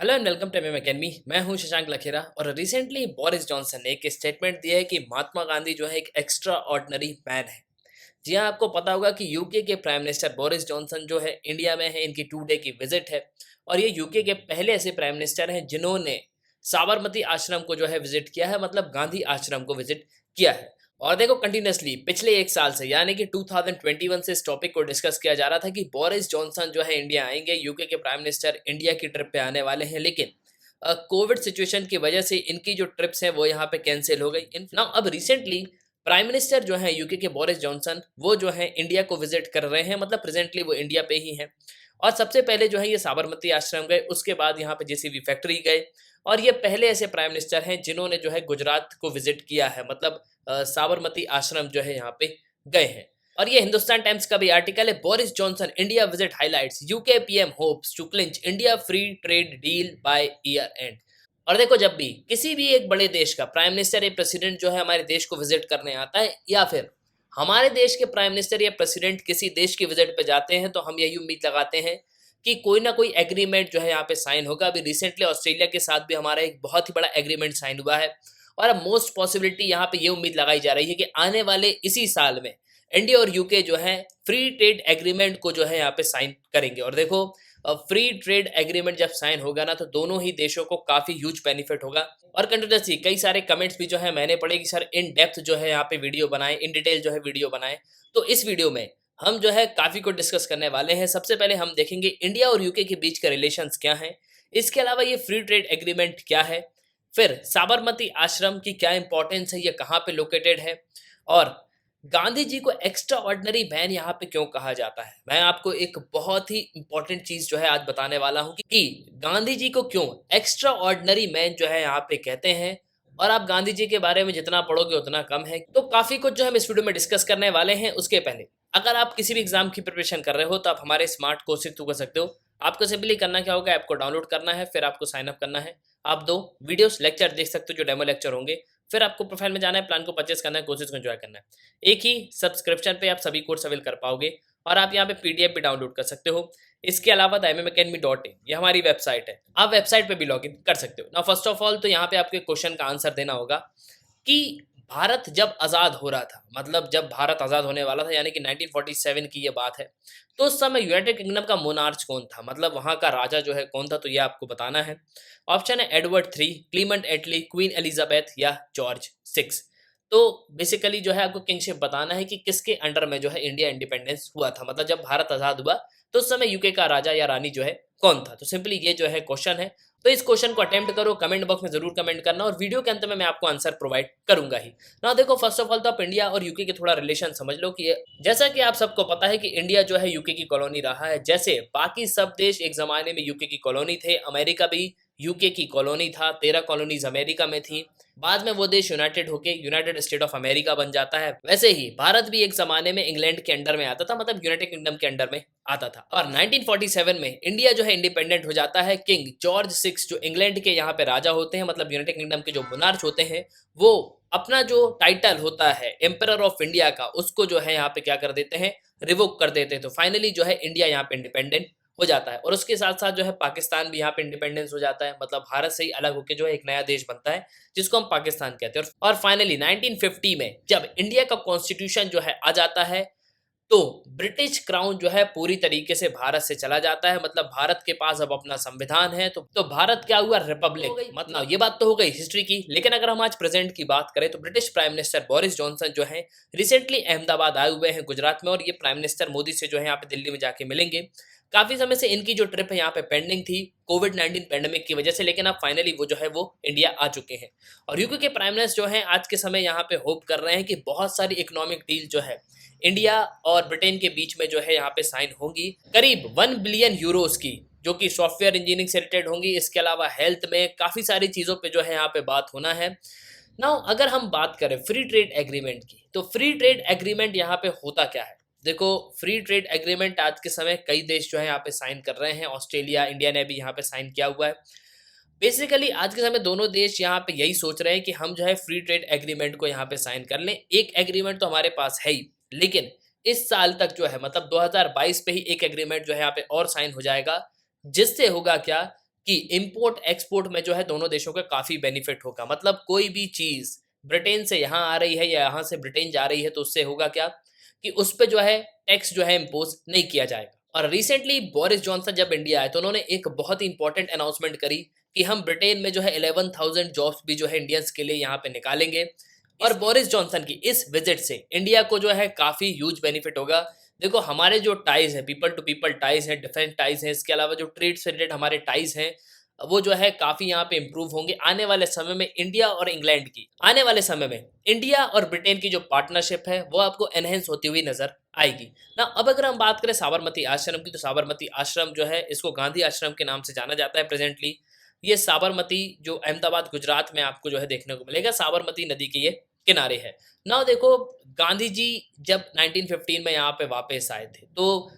Hello and welcome to MM academy. मैं हूं शशांक लखेरा और रिसेंटली बोरिस जॉनसन ने एक स्टेटमेंट दिया है कि महात्मा गांधी जो है एक एक्स्ट्रा ऑर्डिनरी मैन है। जी हाँ, आपको पता होगा कि यूके के प्राइम मिनिस्टर बोरिस जॉनसन जो है इंडिया में है। इनकी 2 डे की विजिट है और ये यूके के पहले ऐसे प्राइम मिनिस्टर हैं जिन्होंने साबरमती आश्रम को जो है विजिट किया है, मतलब गांधी आश्रम को विजिट किया है। और देखो, कंटिन्यूसली पिछले एक साल से यानी कि 2021 से इस टॉपिक को डिस्कस किया जा रहा था कि बोरिस जॉनसन जो है इंडिया आएंगे, यूके के प्राइम मिनिस्टर इंडिया की ट्रिप पे आने वाले हैं। लेकिन कोविड सिचुएशन की वजह से इनकी जो ट्रिप्स हैं वो यहाँ पे कैंसिल हो गई। इन नाउ अब रिसेंटली प्राइम मिनिस्टर जो है यूके के बोरिस जॉनसन वो जो है इंडिया को विजिट कर रहे हैं, मतलब प्रेजेंटली वो इंडिया पे ही हैं। और सबसे पहले जो है ये साबरमती आश्रम गए, उसके बाद यहाँ पे जेसीबी फैक्ट्री गए। और ये पहले ऐसे प्राइम मिनिस्टर हैं जिन्होंने जो है गुजरात को विजिट किया है, मतलब साबरमती आश्रम जो है यहाँ पे गए हैं। और ये हिंदुस्तान टाइम्स का भी आर्टिकल है, Boris Johnson India visit highlights UK PM hopes to clinch India free trade deal by year end. और देखो, जब भी किसी भी एक बड़े देश का प्राइम मिनिस्टर या प्रेसिडेंट जो है हमारे देश को विजिट करने आता है, या फिर हमारे देश के प्राइम मिनिस्टर या प्रेसिडेंट किसी देश की विजिट पे जाते हैं, तो हम यही उम्मीद लगाते हैं कि कोई ना कोई एग्रीमेंट जो है यहाँ पे साइन होगा। अभी रिसेंटली ऑस्ट्रेलिया के साथ भी हमारा एक बहुत ही बड़ा एग्रीमेंट साइन हुआ है। और अब मोस्ट पॉसिबिलिटी यहाँ पे ये उम्मीद लगाई जा रही है कि आने वाले इसी साल में इंडिया और यूके जो है फ्री ट्रेड एग्रीमेंट को जो है यहाँ पे साइन करेंगे। और देखो, फ्री ट्रेड एग्रीमेंट जब साइन होगा ना, तो दोनों ही देशों को काफी ह्यूज बेनिफिट होगा। और कंटिन्यूसली कई सारे कमेंट्स भी जो है मैंने पढ़े कि सर इन डेप्थ जो है यहाँ पे वीडियो बनाए, इन डिटेल जो है वीडियो बनाए। तो इस वीडियो में हम जो है काफी कुछ डिस्कस करने वाले हैं। सबसे पहले हम देखेंगे इंडिया और यूके के बीच के रिलेशंस क्या हैं, इसके अलावा ये फ्री ट्रेड एग्रीमेंट क्या है, फिर साबरमती आश्रम की क्या इंपॉर्टेंस है, ये कहाँ पे लोकेटेड है, और गांधी जी को एक्स्ट्रा ऑर्डिनरी मैन यहाँ पे क्यों कहा जाता है। मैं आपको एक बहुत ही इंपॉर्टेंट चीज जो है आज बताने वाला हूँ कि गांधी जी को क्यों एक्स्ट्रा ऑर्डिनरी मैन जो है यहाँ पे कहते हैं। और आप गांधी जी के बारे में जितना पढ़ोगे उतना कम है। तो काफी कुछ जो हम इस वीडियो में डिस्कस करने वाले हैं। उसके पहले अगर आप किसी भी एग्जाम की प्रिपरेशन कर रहे हो तो आप हमारे स्मार्ट कोर्स से थ्रू कर सकते हो। आपको सिंपली करना क्या होगा, ऐप को डाउनलोड करना है, फिर आपको साइन अप करना है। आप 2 वीडियोस लेक्चर देख सकते हो जो डेमो लेक्चर होंगे। फिर आपको प्रोफाइल में जाना है, प्लान को परचेस करना है, कोर्सेज को एंजॉय करना है। एक ही सब्सक्रिप्शन पे आप सभी कोर्स अवेल कर पाओगे और आप यहाँ पे पीडीएफ भी डाउनलोड कर सकते हो। इसके अलावा द mmacademy.in ये हमारी वेबसाइट है, आप वेबसाइट पे भी लॉगिन कर सकते हो ना। फर्स्ट ऑफ ऑल तो यहाँ पे आपको एक क्वेश्चन का आंसर देना होगा कि भारत जब आज़ाद हो रहा था, मतलब जब भारत आज़ाद होने वाला था, यानी कि 1947 की ये बात है, तो उस समय यूनाइटेड किंगडम का मोनार्च कौन था, मतलब वहाँ का राजा जो है कौन था, तो ये आपको बताना है। ऑप्शन है एडवर्ड 3, क्लीमेंट एटली, क्वीन एलिजाबेथ या जॉर्ज 6। तो बेसिकली जो है आपको किंगशिप बताना है कि किसके अंडर में जो है इंडिया इंडिपेंडेंस हुआ था, मतलब जब भारत आज़ाद हुआ तो उस समय यूके का राजा या रानी जो है कौन था। तो सिंपली ये जो है क्वेश्चन है। तो इस क्वेश्चन को अटेम्प्ट करो, कमेंट बॉक्स में जरूर कमेंट करना और वीडियो के अंत में मैं आपको आंसर प्रोवाइड करूंगा ही ना। देखो, फर्स्ट ऑफ ऑल तो आप इंडिया और यूके के थोड़ा रिलेशन समझ लो कि जैसा कि आप सबको पता है कि इंडिया जो है यूके की कॉलोनी रहा है। जैसे बाकी सब देश एक जमाने में यूके की कॉलोनी थे, अमेरिका भी यूके की कॉलोनी था, 13 कॉलोनीज अमेरिका में थी। बाद में वो देश यूनाइटेड होके यूनाइटेड स्टेट ऑफ अमेरिका बन जाता है। वैसे ही भारत भी एक जमाने में इंग्लैंड के अंडर में आता था, मतलब यूनाइटेड किंगडम के अंडर में आता था। और 1947 में इंडिया जो है इंडिपेंडेंट हो जाता है। किंग जॉर्ज 6 जो इंग्लैंड के यहाँ पे राजा होते हैं, मतलब यूनाइटेड किंगडम के जो मोनार्च होते हैं, वो अपना जो टाइटल होता है एम्परर ऑफ इंडिया का, उसको जो है यहाँ पे क्या कर देते हैं, रिवोक कर देते हैं। तो फाइनली जो है इंडिया यहाँ पे इंडिपेंडेंट हो जाता है। और उसके साथ साथ जो है पाकिस्तान भी यहाँ पे इंडिपेंडेंस हो जाता है, मतलब भारत से ही अलग होकर जो है एक नया देश बनता है जिसको हम पाकिस्तान कहते हैं। और फाइनली 1950 में जब इंडिया का कॉन्स्टिट्यूशन जो है आ जाता है, तो ब्रिटिश क्राउन जो है पूरी तरीके से भारत से चला जाता है, मतलब भारत के पास अब अपना संविधान है। तो भारत क्या हुआ, रिपब्लिक। मतलब ये बात तो हो गई हिस्ट्री की। लेकिन अगर हम आज प्रेजेंट की बात करें तो British prime minister Boris Johnson जो है रिसेंटली अहमदाबाद आए हुए हैं गुजरात में, और ये प्राइम मिनिस्टर मोदी से जो है यहाँ पे दिल्ली में जाके मिलेंगे। काफी समय से इनकी जो ट्रिप है यहाँ पे पेंडिंग थी कोविड-19 पेंडेमिक की वजह से, लेकिन अब फाइनली वो जो है वो इंडिया आ चुके हैं। और यूके के प्राइम मिनिस्टर जो है आज के समय यहाँ पे होप कर रहे हैं कि बहुत सारी इकोनॉमिक डील जो है इंडिया और ब्रिटेन के बीच में जो है यहाँ पे साइन होंगी, करीब 1 बिलियन यूरोस की, जो कि सॉफ्टवेयर इंजीनियरिंग से रिलेटेड होंगी। इसके अलावा हेल्थ में काफी सारी चीजों पे जो है यहाँ पे बात होना है। नाउ अगर हम बात करें फ्री ट्रेड एग्रीमेंट की, तो फ्री ट्रेड एग्रीमेंट यहाँ पे होता क्या है। देखो, फ्री ट्रेड एग्रीमेंट आज के समय कई देश जो है यहाँ पे साइन कर रहे हैं। ऑस्ट्रेलिया, इंडिया ने भी यहाँ पे साइन किया हुआ है। बेसिकली आज के समय दोनों देश यहाँ पे यही सोच रहे हैं कि हम जो है फ्री ट्रेड एग्रीमेंट को यहाँ पे साइन कर लें। एक एग्रीमेंट तो हमारे पास है ही, लेकिन इस साल तक जो है, मतलब 2022 पे ही एक एग्रीमेंट जो है यहाँ पे और साइन हो जाएगा। जिससे होगा क्या कि इंपोर्ट एक्सपोर्ट में जो है दोनों देशों का काफ़ी बेनिफिट होगा। मतलब कोई भी चीज़ ब्रिटेन से यहाँ आ रही है या यहाँ से ब्रिटेन जा रही है तो उससे होगा क्या कि उस पे जो है टैक्स जो है इम्पोज़ नहीं किया जाएगा। और रिसेंटली बोरिस जॉनसन जब इंडिया आए तो उन्होंने एक बहुत ही इंपॉर्टेंट अनाउंसमेंट करी कि हम ब्रिटेन में जो है 11,000 जॉब्स भी जो है इंडियंस के लिए यहाँ पे निकालेंगे। और बोरिस जॉनसन की इस विजिट से इंडिया को जो है काफ़ी ह्यूज बेनिफिट होगा। देखो हमारे जो टाइज है, पीपल टू पीपल टाइज हैं, डिफरेंट टाइज हैं, इसके अलावा जो ट्रेड से रिलेटेड हमारे टाइज हैं वो जो है काफ़ी यहाँ पे इम्प्रूव होंगे आने वाले समय में। इंडिया और इंग्लैंड की आने वाले समय में इंडिया और ब्रिटेन की जो पार्टनरशिप है वो आपको एनहेंस होती हुई नजर आएगी ना। अब अगर हम बात करें साबरमती आश्रम की तो साबरमती आश्रम जो है इसको गांधी आश्रम के नाम से जाना जाता है प्रेजेंटली। ये साबरमती जो अहमदाबाद गुजरात में आपको जो है देखने को मिलेगा, साबरमती नदी के ये किनारे है ना। देखो गांधी जी जब 1915 में यहाँ पे वापस आए थे तो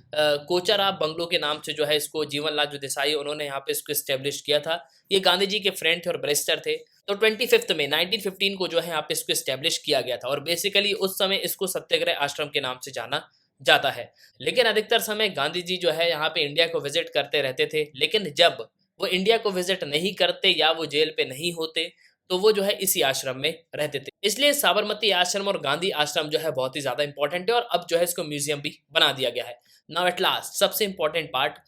कोचरा बंगलो के नाम से जो है इसको जीवनलाल जो देसाई उन्होंने यहाँ पे इसको स्टेब्लिश किया था। ये गांधी जी के फ्रेंड थे और बैरिस्टर थे। तो 25 में 1915 को जो है यहाँ पे इसको स्टेब्लिश किया गया था और बेसिकली उस समय इसको सत्याग्रह आश्रम के नाम से जाना जाता है। लेकिन अधिकतर समय गांधी जी जो है यहाँ पे इंडिया को विजिट करते रहते थे, लेकिन जब वो इंडिया को विजिट नहीं करते या वो जेल पे नहीं होते तो वो जो है इसी आश्रम में रहते थे। इसलिए साबरमती आश्रम और गांधी आश्रम जो है बहुत ही ज्यादा इंपॉर्टेंट है और अब जो है इसको म्यूजियम भी बना दिया गया है। नाउ एट लास्ट सबसे इंपॉर्टेंट पार्ट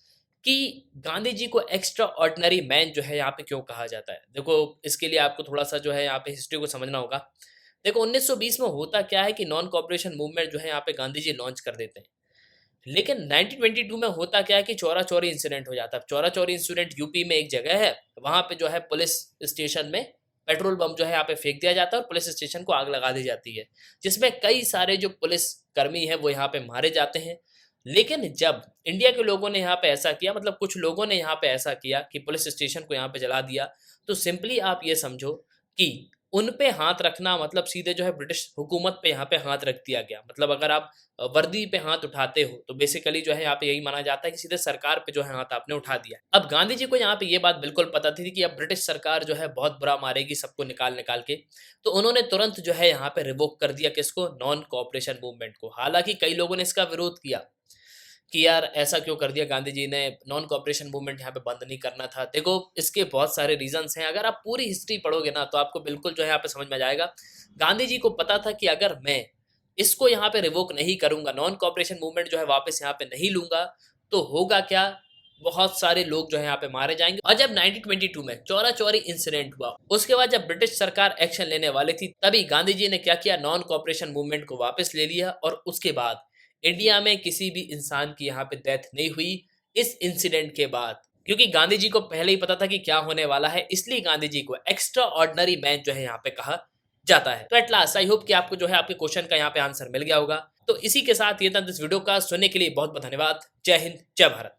कि गांधी जी को एक्स्ट्रा ऑर्डिनरी मैन जो है यहाँ पे क्यों कहा जाता है। देखो इसके लिए आपको थोड़ा सा जो है यहाँ पे हिस्ट्री को समझना होगा। देखो 1920 में होता क्या है कि नॉन कॉपरेशन मूवमेंट जो है यहाँ पे गांधी जी लॉन्च कर देते हैं। लेकिन 1922 में होता क्या है कि चौरा चौरी इंसिडेंट हो जाता है। चौरा चौरी इंसिडेंट यूपी में एक जगह है, वहां पे जो है पुलिस स्टेशन में पेट्रोल बम जो है यहाँ पे फेंक दिया जाता है और पुलिस स्टेशन को आग लगा दी जाती है, जिसमें कई सारे जो पुलिस कर्मी है वो यहाँ पे मारे जाते हैं। लेकिन जब इंडिया के लोगों ने यहाँ पे ऐसा किया, मतलब कुछ लोगों ने यहाँ पे ऐसा किया कि पुलिस स्टेशन को यहाँ पे जला दिया, तो सिंपली आप ये समझो कि उन पे हाथ रखना मतलब सीधे जो है ब्रिटिश हुकूमत पे यहाँ पे हाथ रख दिया गया। मतलब अगर आप वर्दी पे हाथ उठाते हो तो बेसिकली जो है यहाँ पे यही माना जाता है कि सीधे सरकार पे जो है हाथ आपने उठा दिया। अब गांधी जी को यहाँ पे ये बात बिल्कुल पता थी कि अब ब्रिटिश सरकार जो है बहुत बुरा मारेगी सबको निकाल निकाल के, तो उन्होंने तुरंत जो है यहाँ पे रिवोक कर दिया किसको, नॉन कोऑपरेशन मूवमेंट को। हालांकि कई लोगों ने इसका विरोध किया कि यार ऐसा क्यों कर दिया गांधी जी ने, नॉन कॉपरेशन मूवमेंट यहाँ पे बंद नहीं करना था। देखो इसके बहुत सारे रीजंस हैं, अगर आप पूरी हिस्ट्री पढ़ोगे ना तो आपको बिल्कुल जो है यहाँ पे समझ में आ जाएगा। गांधी जी को पता था कि अगर मैं इसको यहाँ पे रिवोक नहीं करूंगा, नॉन कॉपरेशन मूवमेंट जो है वापस यहाँ पे नहीं लूंगा, तो होगा क्या, बहुत सारे लोग जो है यहाँ पे मारे जाएंगे। और जब 1922 में चौरा चौरी इंसिडेंट हुआ, उसके बाद जब ब्रिटिश सरकार एक्शन लेने वाली थी, तभी गांधी जी ने क्या किया, नॉन कॉपरेशन मूवमेंट को वापस ले लिया और उसके बाद इंडिया में किसी भी इंसान की यहाँ पे डेथ नहीं हुई इस इंसिडेंट के बाद। क्योंकि गांधी जी को पहले ही पता था कि क्या होने वाला है, इसलिए गांधी जी को एक्स्ट्रा ऑर्डिनरी मैन जो है यहाँ पे कहा जाता है। तो एट लास्ट आई होप कि आपको जो है आपके क्वेश्चन का यहाँ पे आंसर मिल गया होगा। तो इसी के साथ ये था इस वीडियो का। सुनने के लिए बहुत बहुत धन्यवाद। जय हिंद, जय भारत।